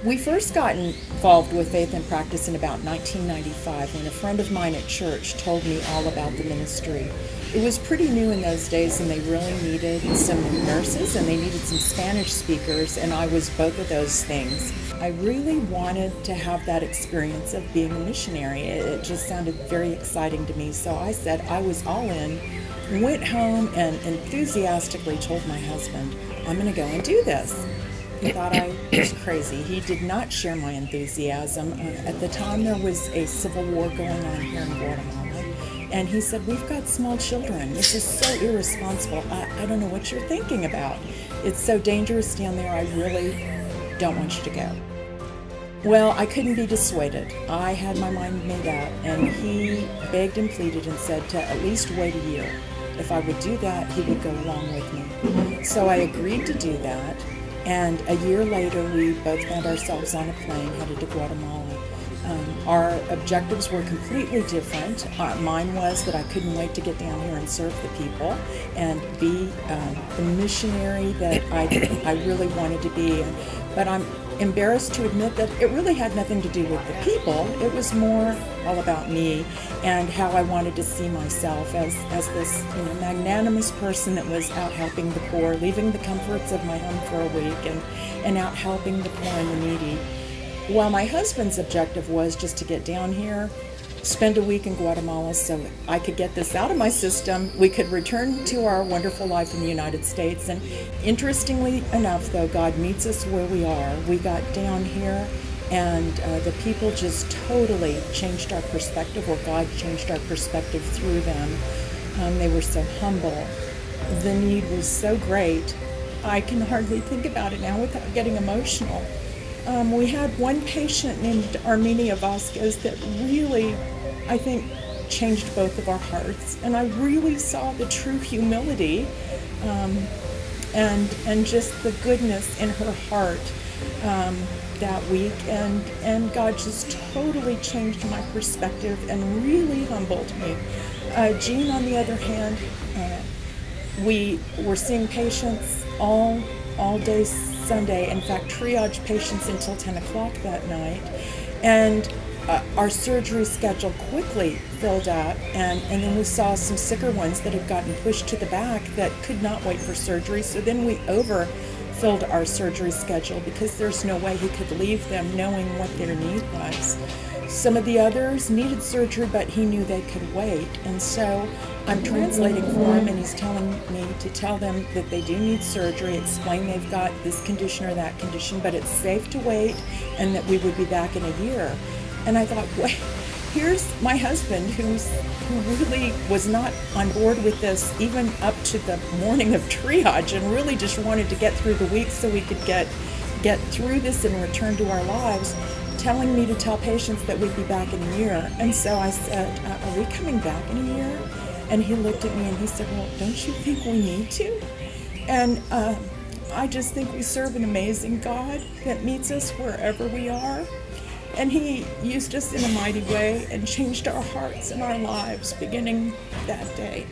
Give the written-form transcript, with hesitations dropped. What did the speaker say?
We first got involved with Faith and Practice in about 1995 when a friend of mine at church told me all about the ministry. It was pretty new in those days, and they really needed some nurses and they needed some Spanish speakers, and I was both of those things. I really wanted to have that experience of being a missionary. It just sounded very exciting to me, so I said I was all in, went home and enthusiastically told my husband, I'm going to go and do this. He thought I was crazy. He did not share my enthusiasm. At the time, there was a civil war going on here in Guatemala, and he said, we've got small children. This is so irresponsible. I don't know what you're thinking about. It's so dangerous down there. I really don't want you to go. Well, I couldn't be dissuaded. I had my mind made up, and he begged and pleaded and said to at least wait a year. If I would do that, he would go along with me. So I agreed to do that. And a year later, we both found ourselves on a plane headed to Guatemala. Our objectives were completely different. Mine was that I couldn't wait to get down here and serve the people and be the missionary that I really wanted to be. But I'm embarrassed to admit that it really had nothing to do with the people. It was more all about me and how I wanted to see myself as this magnanimous person that was out helping the poor, leaving the comforts of my home for a week and out helping the poor and the needy. While my husband's objective was just to get down here, spend a week in Guatemala so I could get this out of my system, we could return to our wonderful life in the United States. And interestingly enough, though, God meets us where we are. We got down here, and the people just totally changed our perspective, or God changed our perspective through them. They were so humble. The need was so great. I can hardly think about it now without getting emotional. We had one patient named Armenia Vasquez that really, I think, changed both of our hearts. And I really saw the true humility and just the goodness in her heart that week. And God just totally changed my perspective and really humbled me. Jean, on the other hand, we were seeing patients all day Sunday, in fact, triage patients until 10 o'clock that night. And our surgery schedule quickly filled up, and then we saw some sicker ones that had gotten pushed to the back that could not wait for surgery. So then we overfilled our surgery schedule because there's no way he could leave them knowing what their need was. Some of the others needed surgery, but he knew they could wait. And so I'm translating for him, and he's telling me to tell them that they do need surgery, explain they've got this condition or that condition, but it's safe to wait, and that we would be back in a year. And I thought, wait, here's my husband who really was not on board with this even up to the morning of triage, and really just wanted to get through the week so we could get through this and return to our lives, telling me to tell patients that we'd be back in a year. And so I said, are we coming back in a year? And he looked at me and he said, well, don't you think we need to? And I just think we serve an amazing God that meets us wherever we are. And he used us in a mighty way and changed our hearts and our lives beginning that day.